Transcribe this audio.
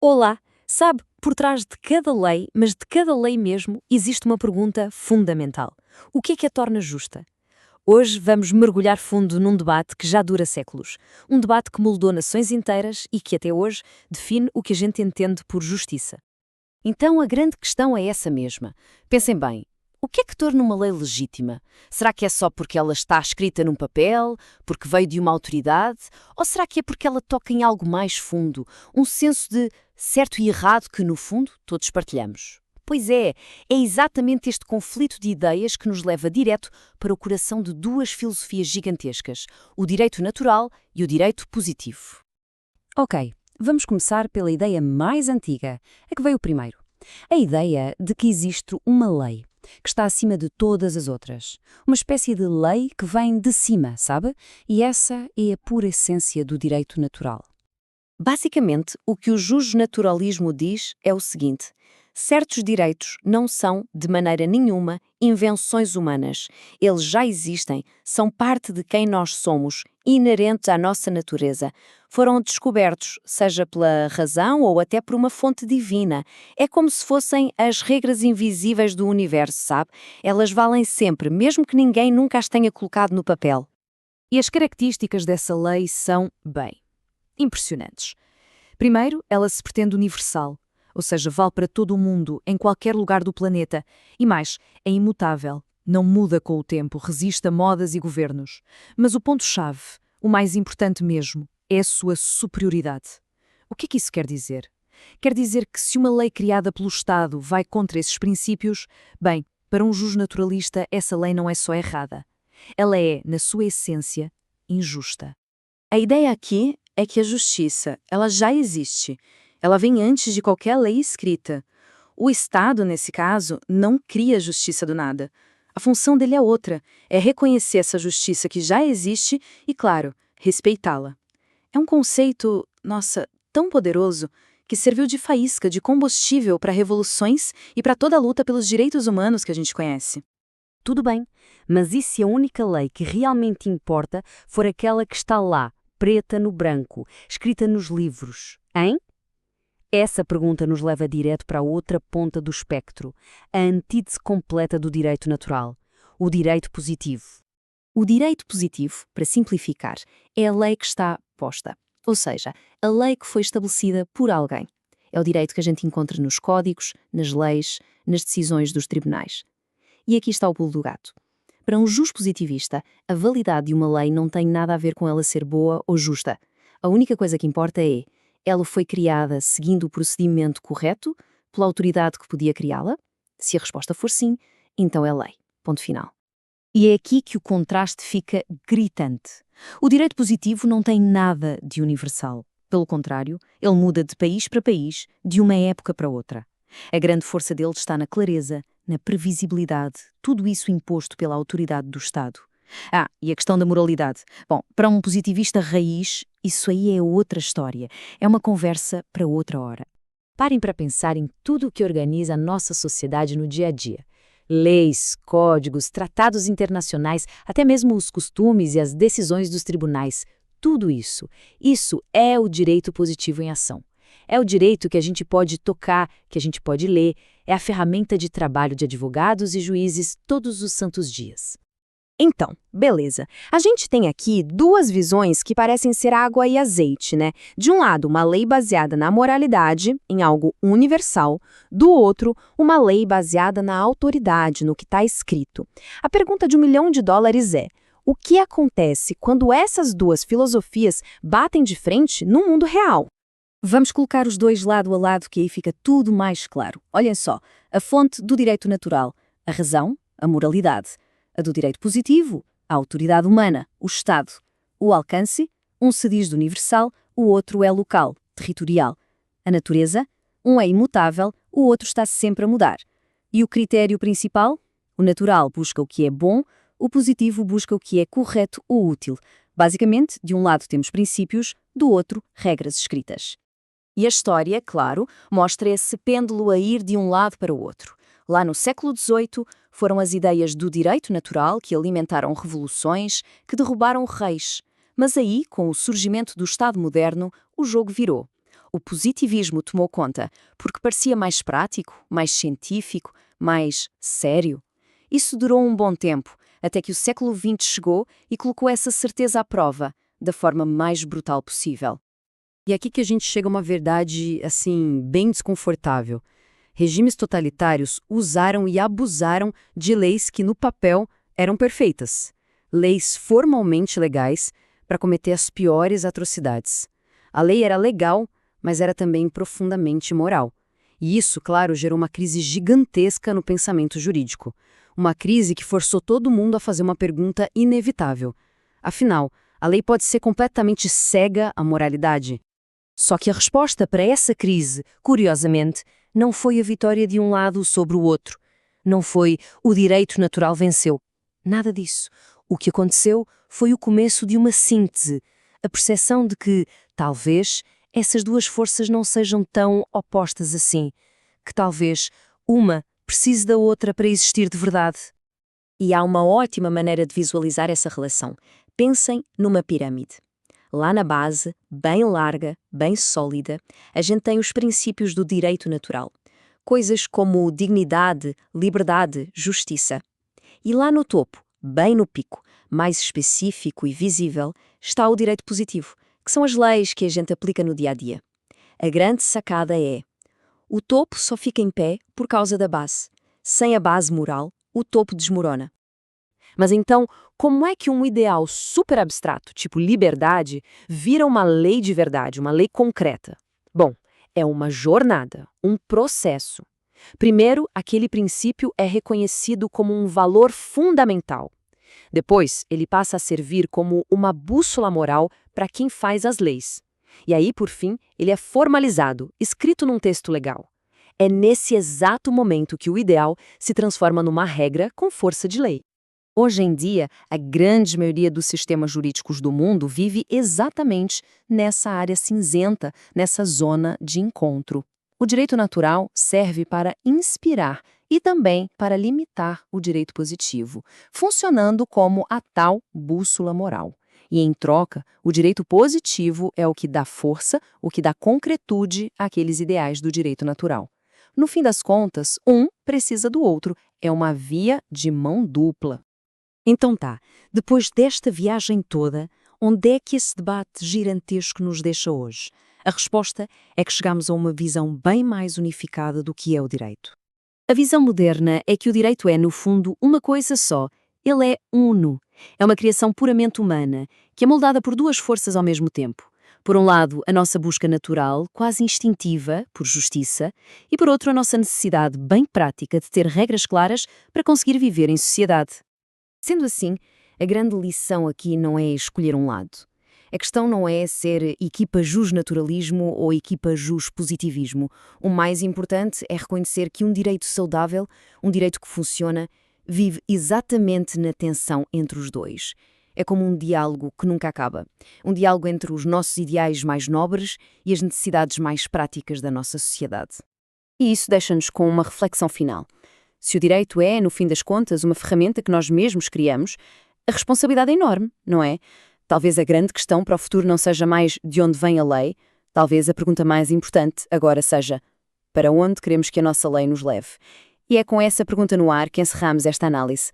Olá! Sabe, por trás de cada lei, mas de cada lei mesmo, existe uma pergunta fundamental. O que é que a torna justa? Hoje vamos mergulhar fundo num debate que já dura séculos. Um debate que moldou nações inteiras e que até hoje define o que a gente entende por justiça. Então a grande questão é essa mesma. Pensem bem. O que é que torna uma lei legítima? Será que é só porque ela está escrita num papel, porque veio de uma autoridade? Ou será que é porque ela toca em algo mais fundo, um senso de certo e errado que, no fundo, todos partilhamos? Pois é exatamente este conflito de ideias que nos leva direto para o coração de duas filosofias gigantescas, o direito natural e o direito positivo. Ok, vamos começar pela ideia mais antiga, a que veio primeiro. A ideia de que existe uma lei que está acima de todas as outras. Uma espécie de lei que vem de cima, sabe? E essa é a pura essência do direito natural. Basicamente, o que o justnaturalismo diz é o seguinte: certos direitos não são, de maneira nenhuma, invenções humanas. Eles já existem, são parte de quem nós somos, inerentes à nossa natureza. Foram descobertos, seja pela razão ou até por uma fonte divina. É como se fossem as regras invisíveis do universo, sabe? Elas valem sempre, mesmo que ninguém nunca as tenha colocado no papel. E as características dessa lei são, bem, impressionantes. Primeiro, ela se pretende universal, ou seja, vale para todo o mundo, em qualquer lugar do planeta. E mais, é imutável, não muda com o tempo, resiste a modas e governos. Mas o ponto-chave, o mais importante mesmo, é a sua superioridade. O que é que isso quer dizer? Quer dizer que se uma lei criada pelo Estado vai contra esses princípios, bem, para um justnaturalista essa lei não é só errada. Ela é, na sua essência, injusta. A ideia aqui é que a justiça, ela já existe. Ela vem antes de qualquer lei escrita. O Estado, nesse caso, não cria a justiça do nada. A função dele é outra, é reconhecer essa justiça que já existe e, claro, respeitá-la. É um conceito, nossa, tão poderoso que serviu de faísca, de combustível para revoluções e para toda a luta pelos direitos humanos que a gente conhece. Tudo bem, mas e se a única lei que realmente importa for aquela que está lá, preta no branco, escrita nos livros, hein? Essa pergunta nos leva direto para a outra ponta do espectro, a antítese completa do direito natural, o direito positivo. O direito positivo, para simplificar, é a lei que está posta, ou seja, a lei que foi estabelecida por alguém. É o direito que a gente encontra nos códigos, nas leis, nas decisões dos tribunais. E aqui está o pulo do gato. Para um juspositivista, a validade de uma lei não tem nada a ver com ela ser boa ou justa. A única coisa que importa é: ela foi criada seguindo o procedimento correto, pela autoridade que podia criá-la? Se a resposta for sim, então é lei. Ponto final. E é aqui que o contraste fica gritante. O direito positivo não tem nada de universal. Pelo contrário, ele muda de país para país, de uma época para outra. A grande força dele está na clareza, na previsibilidade, tudo isso imposto pela autoridade do Estado. E a questão da moralidade. Bom, para um positivista raiz, isso aí é outra história. É uma conversa para outra hora. Parem para pensar em tudo o que organiza a nossa sociedade no dia a dia. Leis, códigos, tratados internacionais, até mesmo os costumes e as decisões dos tribunais. Tudo isso. Isso é o direito positivo em ação. É o direito que a gente pode tocar, que a gente pode ler. É a ferramenta de trabalho de advogados e juízes todos os santos dias. Então, beleza. A gente tem aqui duas visões que parecem ser água e azeite, né? De um lado, uma lei baseada na moralidade, em algo universal. Do outro, uma lei baseada na autoridade, no que está escrito. A pergunta de $1 milhão é: o que acontece quando essas duas filosofias batem de frente no mundo real? Vamos colocar os dois lado a lado, que aí fica tudo mais claro. Olhem só, a fonte do direito natural, a razão, a moralidade. A do direito positivo, a autoridade humana, o Estado. O alcance, um se diz de universal, o outro é local, territorial. A natureza, um é imutável, o outro está sempre a mudar. E o critério principal? O natural busca o que é bom, o positivo busca o que é correto ou útil. Basicamente, de um lado temos princípios, do outro, regras escritas. E a história, claro, mostra esse pêndulo a ir de um lado para o outro. Lá no século XVIII, foram as ideias do direito natural que alimentaram revoluções, que derrubaram reis. Mas aí, com o surgimento do Estado moderno, o jogo virou. O positivismo tomou conta, porque parecia mais prático, mais científico, mais sério. Isso durou um bom tempo, até que o século XX chegou e colocou essa certeza à prova, da forma mais brutal possível. E é aqui que a gente chega a uma verdade, assim, bem desconfortável. Regimes totalitários usaram e abusaram de leis que, no papel, eram perfeitas. Leis formalmente legais para cometer as piores atrocidades. A lei era legal, mas era também profundamente imoral. E isso, claro, gerou uma crise gigantesca no pensamento jurídico. Uma crise que forçou todo mundo a fazer uma pergunta inevitável. Afinal, a lei pode ser completamente cega à moralidade? Só que a resposta para essa crise, curiosamente, não foi a vitória de um lado sobre o outro. Não foi o direito natural venceu. Nada disso. O que aconteceu foi o começo de uma síntese, a percepção de que, talvez, essas duas forças não sejam tão opostas assim, que talvez uma precise da outra para existir de verdade. E há uma ótima maneira de visualizar essa relação. Pensem numa pirâmide. Lá na base, bem larga, bem sólida, a gente tem os princípios do direito natural. Coisas como dignidade, liberdade, justiça. E lá no topo, bem no pico, mais específico e visível, está o direito positivo, que são as leis que a gente aplica no dia a dia. A grande sacada é: o topo só fica em pé por causa da base. Sem a base moral, o topo desmorona. Mas então, como é que um ideal super abstrato, tipo liberdade, vira uma lei de verdade, uma lei concreta? Bom, é uma jornada, um processo. Primeiro, aquele princípio é reconhecido como um valor fundamental. Depois, ele passa a servir como uma bússola moral para quem faz as leis. E aí, por fim, ele é formalizado, escrito num texto legal. É nesse exato momento que o ideal se transforma numa regra com força de lei. Hoje em dia, a grande maioria dos sistemas jurídicos do mundo vive exatamente nessa área cinzenta, nessa zona de encontro. O direito natural serve para inspirar e também para limitar o direito positivo, funcionando como a tal bússola moral. E, em troca, o direito positivo é o que dá força, o que dá concretude àqueles ideais do direito natural. No fim das contas, um precisa do outro, é uma via de mão dupla. Então tá, depois desta viagem toda, onde é que esse debate gigantesco nos deixa hoje? A resposta é que chegamos a uma visão bem mais unificada do que é o direito. A visão moderna é que o direito é, no fundo, uma coisa só. Ele é uno. É uma criação puramente humana, que é moldada por duas forças ao mesmo tempo. Por um lado, a nossa busca natural, quase instintiva, por justiça, e por outro, a nossa necessidade bem prática de ter regras claras para conseguir viver em sociedade. Sendo assim, a grande lição aqui não é escolher um lado. A questão não é ser equipa jus-naturalismo ou equipa jus-positivismo. O mais importante é reconhecer que um direito saudável, um direito que funciona, vive exatamente na tensão entre os dois. É como um diálogo que nunca acaba. Um diálogo entre os nossos ideais mais nobres e as necessidades mais práticas da nossa sociedade. E isso deixa-nos com uma reflexão final. Se o direito é, no fim das contas, uma ferramenta que nós mesmos criamos, a responsabilidade é enorme, não é? Talvez a grande questão para o futuro não seja mais de onde vem a lei, talvez a pergunta mais importante agora seja: para onde queremos que a nossa lei nos leve? E é com essa pergunta no ar que encerramos esta análise.